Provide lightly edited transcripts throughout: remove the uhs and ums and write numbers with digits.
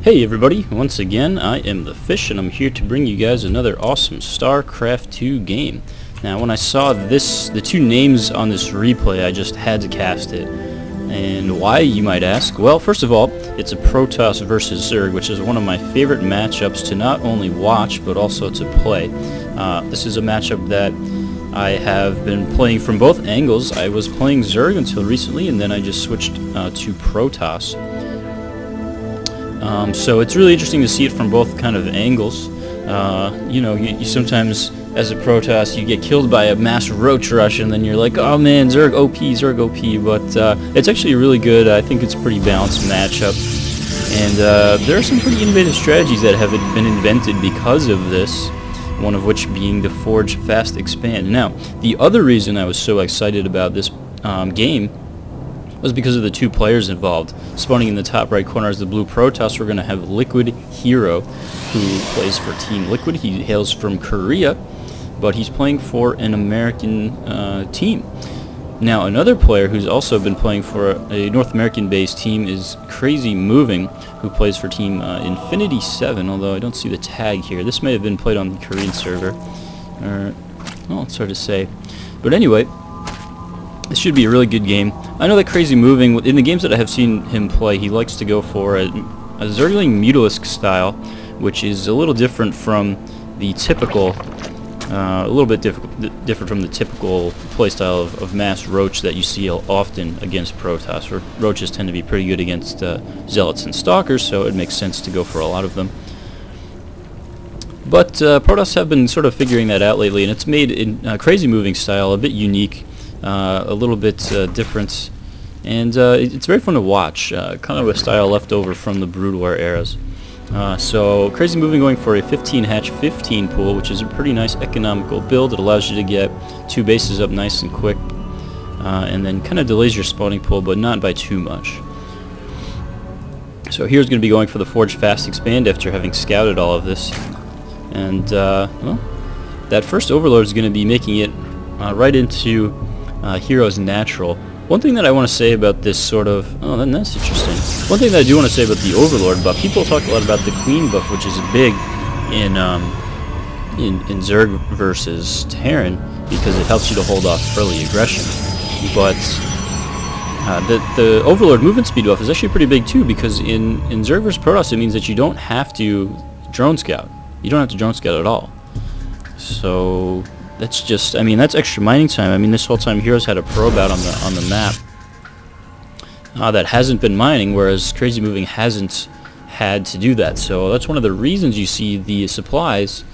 Hey everybody, once again I am TheFish and I'm here to bring you guys another awesome StarCraft 2 game. Now when I saw the two names on this replay, I just had to cast it. And why, you might ask? Well, first of all, it's a Protoss versus Zerg, which is one of my favorite matchups to not only watch but also to play. This is a matchup that I have been playing from both angles. I was playing Zerg until recently, and then I just switched to Protoss. So it's really interesting to see it from both kind of angles. You know, you sometimes, as a Protoss, you get killed by a mass roach rush, and then you're like, oh man, Zerg OP, Zerg OP, but it's actually really good. I think it's a pretty balanced matchup. And there are some pretty innovative strategies that have been invented because of this, one of which being the Forge Fast Expand. Now, the other reason I was so excited about this game was because of the two players involved. Spawning in the top right corner is the blue Protoss. We're going to have Liquid HerO, who plays for Team Liquid. He hails from Korea, but he's playing for an American team. Now, another player who's also been playing for a North American-based team is CrazymoviNG, who plays for Team Infinity 7, although I don't see the tag here. This may have been played on the Korean server. Well, it's hard to say. But anyway, this should be a really good game. I know that CrazymoviNG, in the games that I have seen him play, he likes to go for a Zergling Mutalisk style, which is a little different from the typical, a little bit different from the typical playstyle of mass roach that you see often against Protoss. Where roaches tend to be pretty good against zealots and stalkers, so it makes sense to go for a lot of them. But Protoss have been sort of figuring that out lately, and it's made in CrazymoviNG style a bit unique. A little bit different, and it's very fun to watch, kind of a style left over from the Brood War eras. So CrazymoviNG going for a 15 hatch 15 pool, which is a pretty nice economical build. It allows you to get 2 bases up nice and quick, and then kind of delays your spawning pool, but not by too much. So here's going to be going for the Forge Fast Expand after having scouted all of this, and well, that first Overlord is going to be making it right into HerO's natural. One thing that I want to say about this sort of... oh, then that's interesting. One thing that I do want to say about the Overlord buff, people talk a lot about the Queen buff, which is big in Zerg versus Terran, because it helps you to hold off early aggression. But the Overlord movement speed buff is actually pretty big too, because in Zerg versus Protoss, it means that you don't have to drone scout. You don't have to drone scout at all. So that's just, I mean, that's extra mining time. I mean, this whole time HerO's had a probe out on the map that hasn't been mining, whereas CrazymoviNG hasn't had to do that. So that's one of the reasons you see the supplies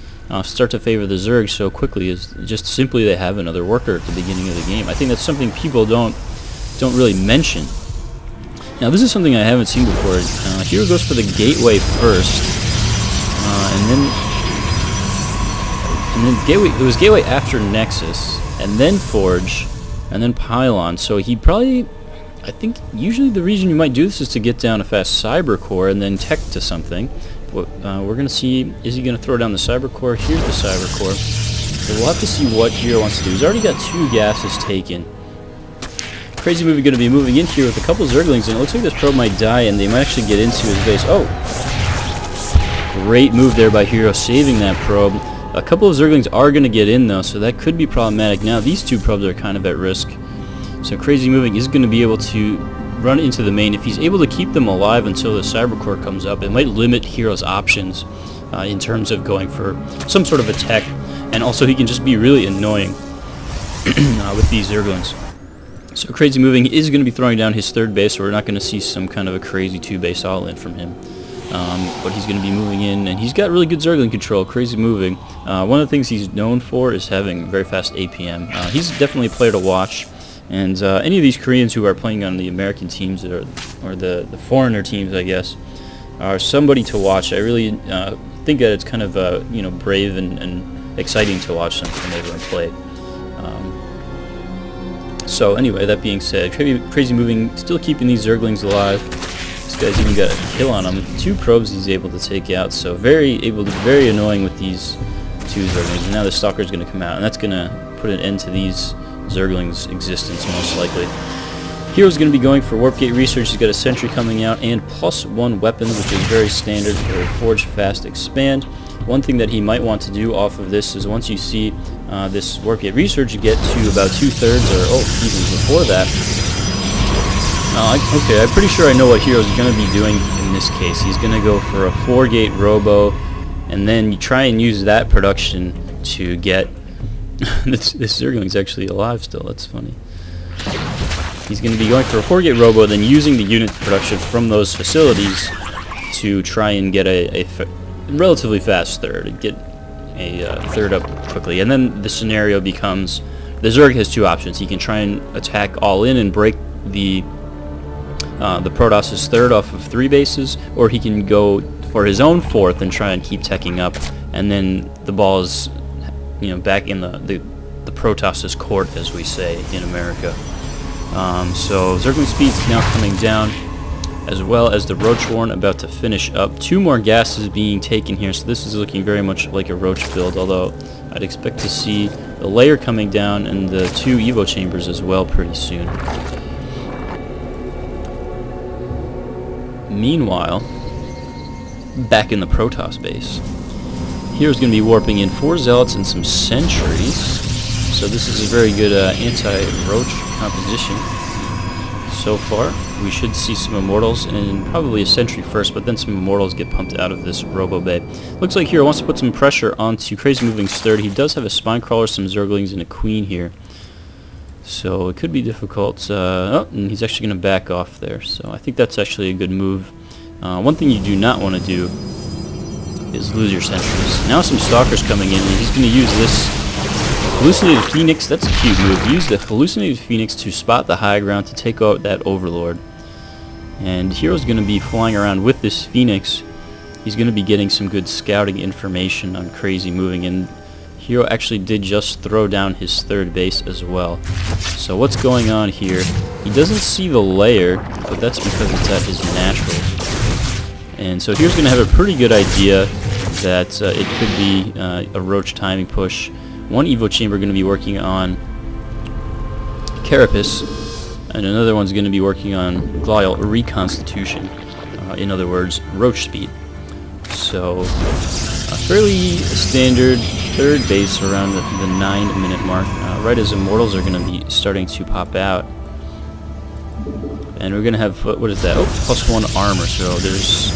start to favor the Zerg so quickly, is just simply they have another worker at the beginning of the game. I think that's something people don't really mention. Now, this is something I haven't seen before. HerO goes for the gateway first, and then Gateway, it was Gateway after Nexus, and then Forge, and then Pylon. So he probably, I think, usually the reason you might do this is to get down a fast Cyber Core and then tech to something. But we're going to see, is he going to throw down the Cyber Core? Here's the Cyber Core. So we'll have to see what HerO wants to do. He's already got 2 gases taken. CrazymoviNG going to be moving in here with a couple Zerglings, and it looks like this probe might die, and they might actually get into his base. Oh! Great move there by HerO, saving that probe. A couple of Zerglings are going to get in, though, so that could be problematic. Now, these 2 probes are kind of at risk. So CrazymoviNG is going to be able to run into the main. If he's able to keep them alive until the Cyber Core comes up, it might limit HerO's options in terms of going for some sort of attack. And also, he can just be really annoying with these Zerglings. So CrazymoviNG is going to be throwing down his 3rd base, so we're not going to see some kind of a crazy 2-base all-in from him. But he's going to be moving in, and he's got really good Zergling control. CrazymoviNG. One of the things he's known for is having very fast APM. He's definitely a player to watch, and any of these Koreans who are playing on the American teams or the foreigner teams, I guess, are somebody to watch. I really think that it's kind of you know, brave and exciting to watch them whenever they play. So anyway, that being said, CrazymoviNG still keeping these Zerglings alive. This guy's even got a kill on him. 2 probes he's able to take out, so very annoying with these 2 Zerglings. And now the Stalker's going to come out, and that's going to put an end to these Zerglings' existence, most likely. HerO's going to be going for Warp Gate Research. He's got a Sentry coming out and +1 weapons, which is very standard for a Forge Fast Expand. One thing that he might want to do off of this is once you see this Warp Gate Research get to about 2/3 or even before that. Okay, I'm pretty sure I know what HerO's going to be doing in this case. He's going to go for a 4-gate Robo, and then you try and use that production to get... this Zergling's actually alive still, that's funny. He's going to be going for a 4-gate Robo, then using the unit production from those facilities to try and get a relatively fast third, get a third up quickly. And then the scenario becomes, the Zerg has two options. He can try and attack all in and break the Protoss' third off of 3 bases, or he can go for his own 4th and try and keep teching up, and then the ball is, you know, back in the Protoss' court, as we say in America. So Zergling speed's now coming down, as well as the Roach Warren about to finish up. 2 more gases being taken here, so this is looking very much like a Roach build, although I'd expect to see the layer coming down and the 2 Evo chambers as well pretty soon. Meanwhile, back in the Protoss base, HerO's going to be warping in 4 Zealots and some Sentries, so this is a very good anti-Roach composition. So far, we should see some Immortals and probably a Sentry first, but then some Immortals get pumped out of this Robo Bay. Looks like HerO wants to put some pressure onto CrazymoviNG's third. He does have a Spinecrawler, some Zerglings, and a Queen here, so it could be difficult. Oh, and he's actually going to back off there, so I think that's actually a good move. One thing you do not want to do is lose your Sentries. Now some Stalkers coming in, and he's going to use this Hallucinated Phoenix. That's a cute move. Use the Hallucinated Phoenix to spot the high ground to take out that Overlord. And HerO's going to be flying around with this Phoenix. He's going to be getting some good scouting information on CrazymoviNG, and HerO actually did just throw down his 3rd base as well. So what's going on here? He doesn't see the layer, but that's because it's at his natural. And so HerO's going to have a pretty good idea that it could be a Roach timing push. 1 Evo chamber going to be working on Carapace, and another one's going to be working on Glial Reconstitution. In other words, Roach speed. So a fairly standard 3rd base around the 9-minute mark, right as Immortals are going to be starting to pop out. And we're going to have, what is that? Oh, +1 armor, so there's...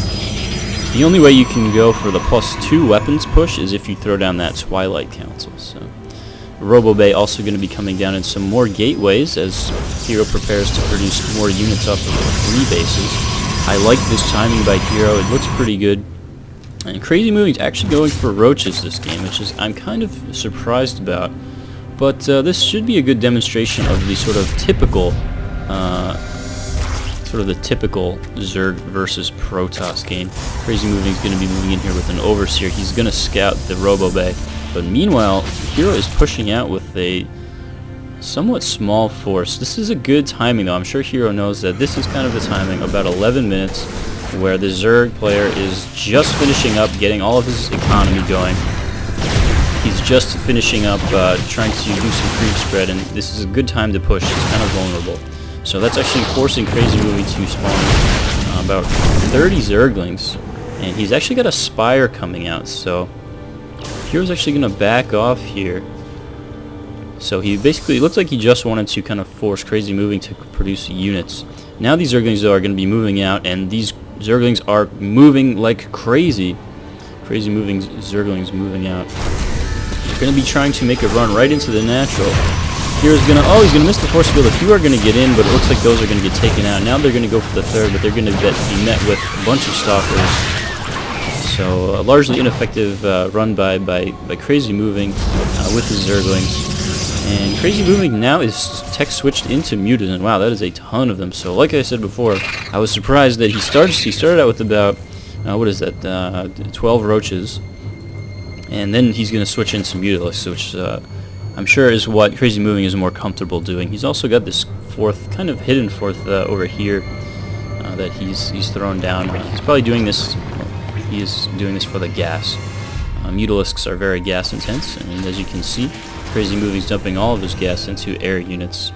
The only way you can go for the +2 weapons push is if you throw down that Twilight Council. So Robo Bay also going to be coming down in some more gateways as HerO prepares to produce more units off of the 3 bases. I like this timing by HerO. It looks pretty good. And CrazymoviNG's actually going for Roaches this game, which is I'm kind of surprised about. But this should be a good demonstration of the sort of typical Zerg versus Protoss game. CrazymoviNG's going to be moving in here with an Overseer. He's going to scout the Robo Bay. But meanwhile, HerO is pushing out with a somewhat small force. This is a good timing though. I'm sure HerO knows that this is kind of the timing, about 11 minutes, where the Zerg player is just finishing up, getting all of his economy going. He's just finishing up trying to do some creep spread, and this is a good time to push. He's kind of vulnerable. So that's actually forcing CrazymoviNG to spawn about 30 Zerglings, and he's actually got a Spire coming out, so HerO's actually going to back off here. So he basically, it looks like he just wanted to kind of force CrazymoviNG to produce units. Now these Zerglings though are going to be moving out, and these Zerglings are moving like crazy. CrazymoviNG's Zerglings moving out. They're going to be trying to make a run right into the natural. HerO's going to, oh, he's going to miss the force field. A few are going to get in, but it looks like those are going to get taken out. Now they're going to go for the 3rd, but they're going to be met with a bunch of Stalkers. So a largely ineffective run by CrazymoviNG with his Zerglings. And CrazymoviNG now is tech switched into Mutagen. Wow, that is a ton of them. So like I said before, I was surprised that he started out with about, what is that, 12 Roaches. And then he's going to switch in some Mutalisks, which I'm sure is what CrazymoviNG is more comfortable doing. He's also got this 4th, kind of hidden 4th over here that he's thrown down. He's probably doing this, he is doing this for the gas. Mutalisks are very gas intense, and as you can see, CrazymoviNG's dumping all of his gas into air units.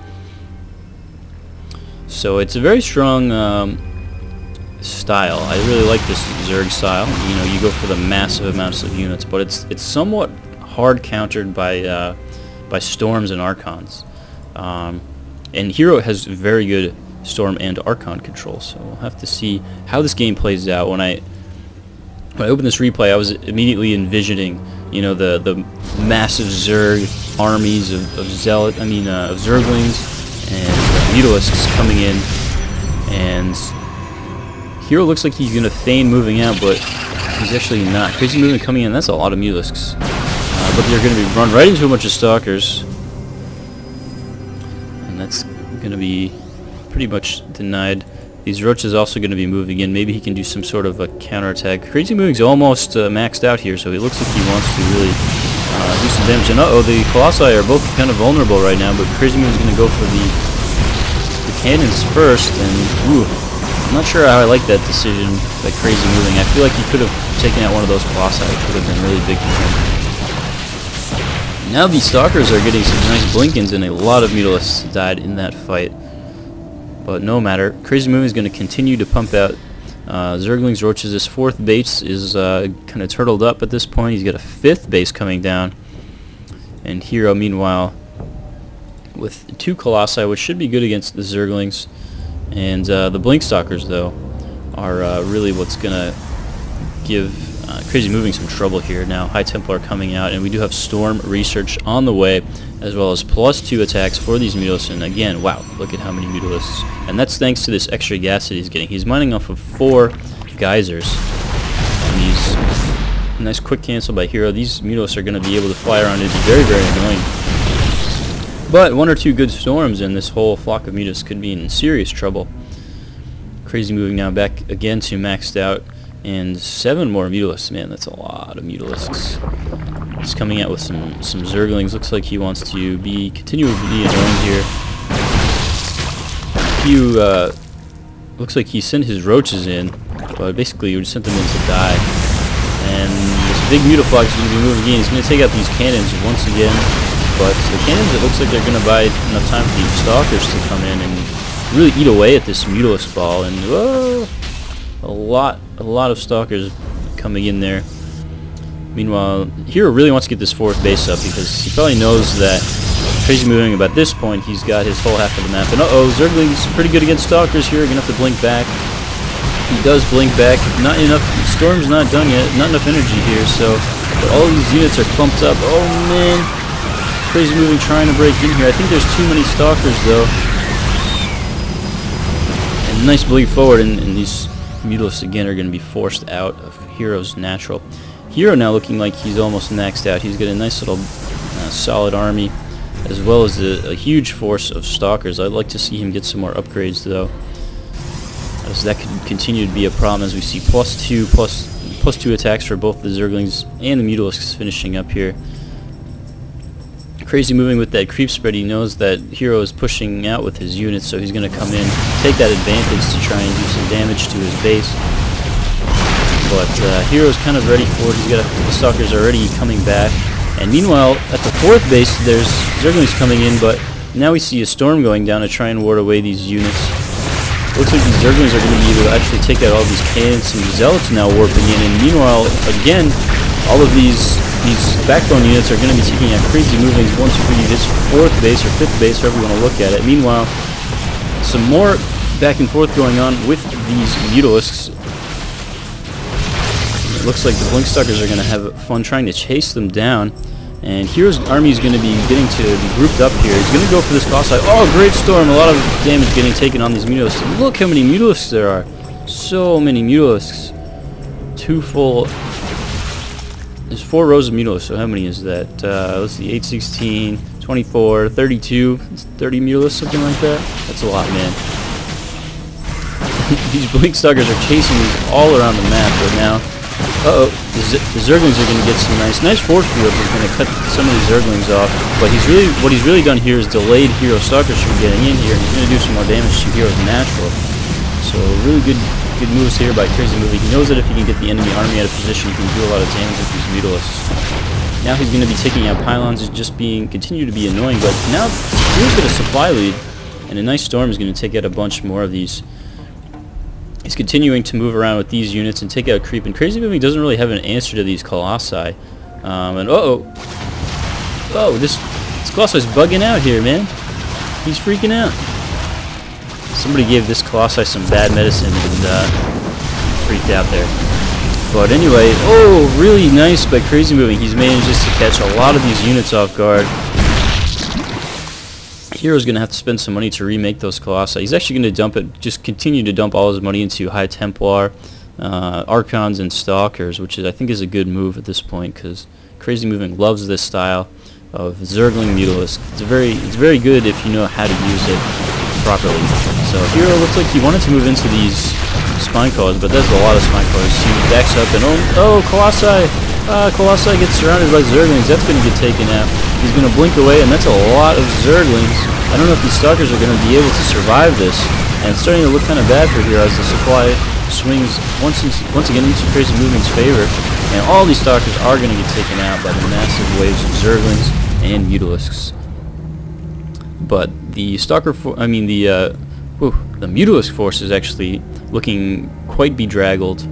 So it's a very strong style. I really like this Zerg style. You know, you go for the massive amounts of units, but it's somewhat hard countered by Storms and Archons. And HerO has very good Storm and Archon control, so we'll have to see how this game plays out. When I opened this replay, I was immediately envisioning, you know, the massive Zerg armies of Zerglings and Mutalisks coming in, and HerO looks like he's going to feign moving out, but he's actually not. CrazymoviNG coming in, that's a lot of Mutalisks. But they're going to be run right into a bunch of Stalkers, and that's going to be pretty much denied. These Roaches also going to be moving in. Maybe he can do some sort of a counterattack. CrazymoviNG's almost maxed out here, so it looks like he wants to really do some damage. And the Colossi are both kind of vulnerable right now, but CrazymoviNG's going to go for the cannons first, and ooh, I'm not sure how I like that decision by CrazymoviNG. I feel like he could have taken out one of those Colossi. It could have been really big for him. Now these Stalkers are getting some nice blinkins, and a lot of Mutalisks died in that fight. But no matter, CrazymoviNG is going to continue to pump out Zerglings, Roaches. This fourth base is kind of turtled up at this point. He's got a fifth base coming down. And HerO, meanwhile, with 2 Colossi, which should be good against the Zerglings. And the Blink Stalkers, though, are really what's going to give CrazymoviNG some trouble here. Now, High Templar coming out, and we do have Storm Research on the way, as well as +2 attacks for these Mutalisks. And again, wow, look at how many Mutalisks. And that's thanks to this extra gas that he's getting. He's mining off of 4 geysers. And these nice quick cancel by HerO. These Mutalisks are going to be able to fly around. It's very, very annoying. But 1 or 2 good storms, and this whole flock of Mutalisks could be in serious trouble. CrazymoviNG now back again to maxed out. And 7 more Mutalisks. Man, that's a lot of Mutalisks. He's coming out with some Zerglings. Looks like he wants to continue to be annoying here. Looks like he sent his Roaches in, but basically he sent them in to die. And this big Mutaflog is going to be moving in. He's going to take out these cannons once again. But the cannons, it looks like they're going to buy enough time for these Stalkers to come in and really eat away at this Mutalisk ball. And whoa! A lot of Stalkers coming in there. Meanwhile, HerO really wants to get this 4th base up because he probably knows that CrazymoviNG, about this point, he's got his whole half of the map. And Zergling's pretty good against Stalkers here. Gonna have to blink back. He does blink back. Not enough. Storm's not done yet. Not enough energy here. So, but all of these units are clumped up. Oh man, CrazymoviNG trying to break in here. I think there's too many Stalkers though. And nice bleed forward, and these Mutalisks again are going to be forced out of HerO's natural. HerO now looking like he's almost maxed out. He's got a nice little solid army, as well as a huge force of Stalkers. I'd like to see him get some more upgrades though, as that could continue to be a problem as we see +2 attacks for both the Zerglings and the Mutalisks finishing up here. CrazymoviNG with that creep spread, he knows that HerO is pushing out with his units, so he's going to come in, take that advantage to try and do some damage to his base. But HerO's kind of ready for it. He's got the Stalkers already coming back. And meanwhile, at the 4th base, there's Zerglings coming in, but now we see a Storm going down to try and ward away these units. Looks like these Zerglings are going to be able to actually take out all these cannons. Some Zealots now warping in, and meanwhile, again, all of these backbone units are going to be taking out CrazymoviNG's 1-2-3 his 4th base or 5th base, however you want to look at it. Meanwhile, some more back and forth going on with these Mutalisks. It looks like the Blink Stalkers are going to have fun trying to chase them down. And HerO's army is going to be getting to be grouped up here. He's going to go for this Colossi. Oh, great storm! A lot of damage getting taken on these Mutalisks. Look how many Mutalisks there are. So many Mutalisks. There's 4 rows of Mutalisks, so how many is that? Let's see, 8, 16, 24, 32, 30 Mutalisks, something like that. That's a lot, man. These Blink Stalkers are chasing these all around the map right now. The Zerglings are going to get some nice force field. He's going to cut some of these Zerglings off, but what he's really done here is delayed HerO Stalkers from getting in here, and he's going to do some more damage to HerO's natural. So really good moves here by CrazymoviNG. He knows that if he can get the enemy army out of position, he can do a lot of damage with these Mutalisks. Now he's going to be taking out pylons, just continue to be annoying, but now here's got a supply lead, And a nice storm is going to take out a bunch more of these. He's continuing to move around with these units and take out creep. And CrazymoviNG doesn't really have an answer to these Colossi. And this Colossus bugging out here, man. He's freaking out. Somebody gave this Colossi some bad medicine and freaked out there. But anyway, really nice by CrazymoviNG. He's managed to catch a lot of these units off guard. HerO's going to have to spend some money to remake those Colossi. He's actually going to just continue to dump all his money into High Templar, Archons, and Stalkers, which I think is a good move at this point, because CrazymoviNG loves this style of Zergling Mutalisk. It's very good if you know how to use it properly. So HerO looks like he wanted to move into these Spine Crawlers, but there's a lot of Spine Crawlers. He backs up and Colossi! Colossi gets surrounded by Zerglings. That's going to get taken out. He's going to blink away, and that's a lot of Zerglings. I don't know if these Stalkers are going to be able to survive this, and it's starting to look kind of bad for HerO as the supply swings once again into CrazymoviNG's favor, and all these Stalkers are going to get taken out by the massive waves of Zerglings and Mutalisks. But the the Mutalisk force is actually looking quite bedraggled.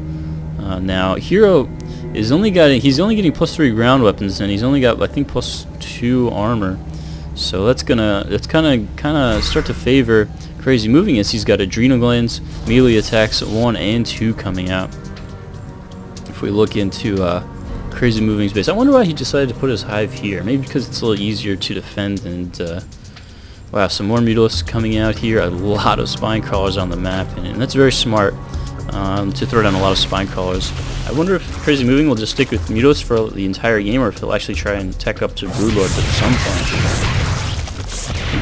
Now HerO is only getting +3 ground weapons, and he's only got, I think, +2 armor. So that's kind of start to favor CrazymoviNG, as he's got Adrenal Glands, melee attacks 1 and 2 coming out. If we look into CrazymoviNG's base, I wonder why he decided to put his hive here. Maybe because it's a little easier to defend. And wow, some more Mutalisks coming out here. A lot of Spine Crawlers on the map, and that's very smart to throw down a lot of Spine Crawlers. I wonder if CrazymoviNG will just stick with Mutalisks for the entire game, or if he'll actually try and tech up to Broodlords at some point.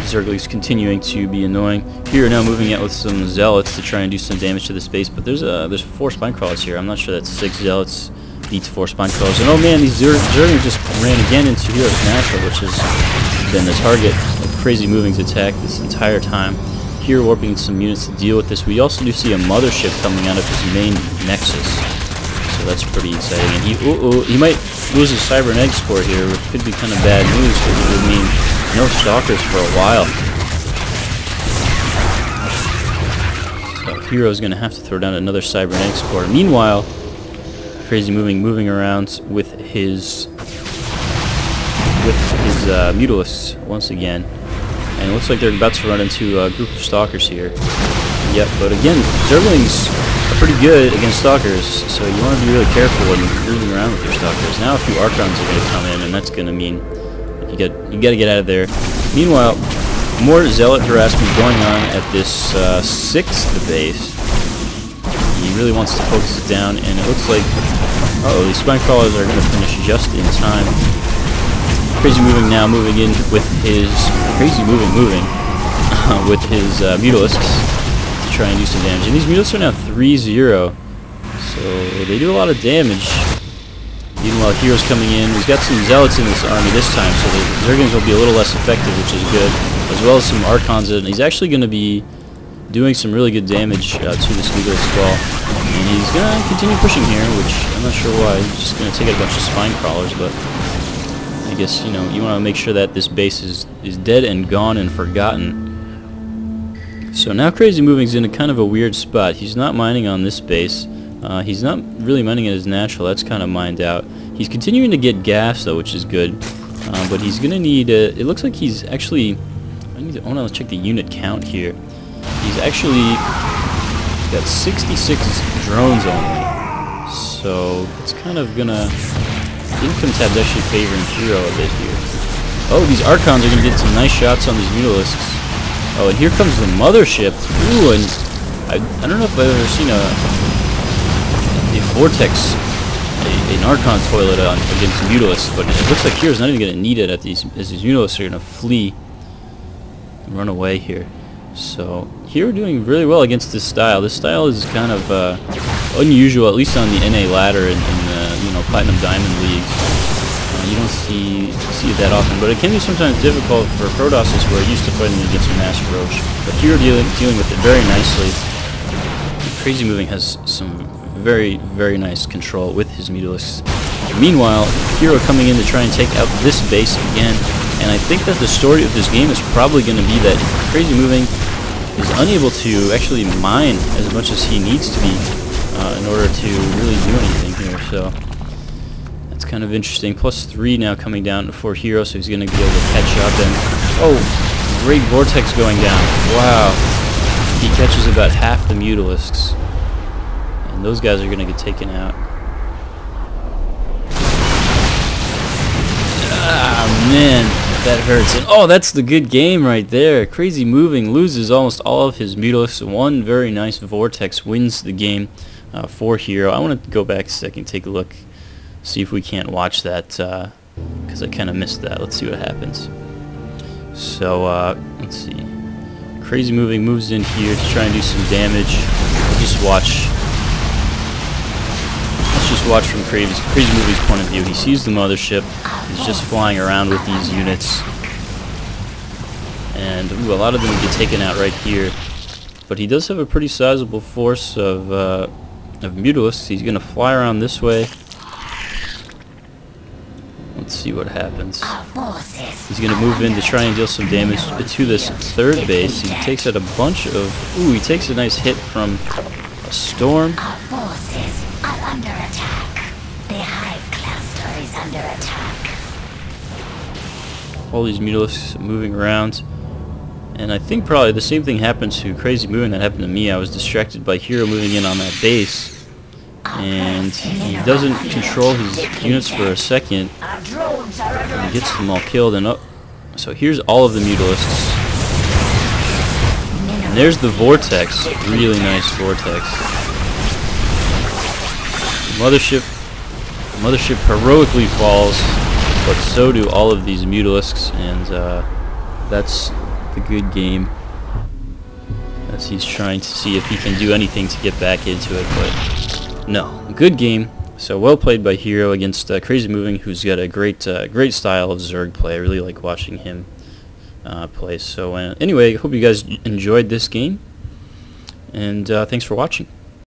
Zerglings continuing to be annoying. HerO now moving out with some Zealots to try and do some damage to this base, but there's 4 Spine Crawlers here. I'm not sure that 6 Zealots beats 4 Spine Crawlers. And oh man, these Zerglings just ran again into HerO's natural, which has been the target of CrazymoviNG's attack this entire time. HerO warping some units to deal with this. We also do see a mothership coming out of his main Nexus, so that's pretty exciting. And he might lose his Cybernetics core here, which could be kind of bad news, because it would mean no Stalkers for a while. So HerO's going to have to throw down another Cybernetics core. Meanwhile, CrazymoviNG moving around with his Mutalisks once again. And it looks like they're about to run into a group of Stalkers here. Yep, but again, Zerglings are pretty good against Stalkers, so you want to be really careful when you're moving around with your Stalkers. Now a few Archons are going to come in, and that's going to mean you got to get out of there. Meanwhile, more Zealot harassment going on at this 6th base. He really wants to focus it down, and it looks like these Spine Crawlers are going to finish just in time. CrazymoviNG now moving in with his with his Mutalisks to try and do some damage. And these Mutalisks are now 3-0, so they do a lot of damage. Meanwhile, HerO's coming in. He's got some Zealots in this army this time, so the Zerglings will be a little less effective, which is good, as well as some Archons. And he's actually going to be doing some really good damage to this Mutalisk wall. And he's going to continue pushing here, which I'm not sure why. He's just going to take out a bunch of Spine Crawlers, but I guess, you know, you want to make sure that this base is dead and gone and forgotten. So now CrazymoviNG's in a kind of a weird spot. He's not mining on this base. He's not really mining at his natural. That's kind of mined out. He's continuing to get gas, though, which is good. But he's going to need... it looks like he's actually... I want to check the unit count here. He's actually got 66 drones only. So it's kind of going to... Income tab's actually favoring HerO a bit here. Oh, these Archons are going to get some nice shots on these Mutalisks. Oh, and here comes the mothership. Ooh, and I don't know if I've ever seen a Vortex, an Archon toilet against Mutalisks, but it looks like HerO's not even going to need it as these Mutalisks are going to flee and run away here. So HerO doing really well against this style. This style is kind of unusual, at least on the NA ladder in the Platinum Diamond leagues. You don't see it that often, but it can be sometimes difficult for Protosses who are used to fighting against Master Roach. But HerO dealing with it very nicely. CrazymoviNG has some very, very nice control with his Mutalisks. Meanwhile, HerO coming in to try and take out this base again, and I think that the story of this game is probably going to be that CrazymoviNG is unable to actually mine as much as he needs to be in order to really do anything here. So that's kind of interesting. +3 now coming down for HerO, so he's going to be able to catch up. And oh, great vortex going down. Wow, he catches about half the Mutalisks, and those guys are going to get taken out. Ah, man, that hurts. And oh, that's the good game right there. CrazymoviNG loses almost all of his Mutalisks. One very nice vortex wins the game for HerO. I want to go back a second, take a look, see if we can't watch that, because I kind of missed that. Let's see what happens. So, let's see. CrazymoviNG moves in here to try and do some damage. Just watch. Let's just watch from CrazymoviNG's point of view. He sees the mothership. He's just flying around with these units. And ooh, a lot of them get taken out right here. But he does have a pretty sizable force of Mutalisks. He's going to fly around this way. Let's see what happens. He's going to move in to try and deal some damage to this third base. He takes out a bunch of... Ooh, he takes a nice hit from a storm. Our forces are under attack. The hive cluster is under attack. All these Mutalisks moving around. And I think probably the same thing happened to CrazymoviNG that happened to me. I was distracted by HerO moving in on that base. And he doesn't control his units for a second. And he gets them all killed. And oh, so here's all of the Mutalisks. And there's the vortex. Really nice vortex. The mothership heroically falls, but so do all of these Mutalisks. And that's the good game. As he's trying to see if he can do anything to get back into it, but no. Good game. So well played by HerO against CrazymoviNG, who's got a great style of Zerg play. I really like watching him play. So anyway, I hope you guys enjoyed this game, and thanks for watching.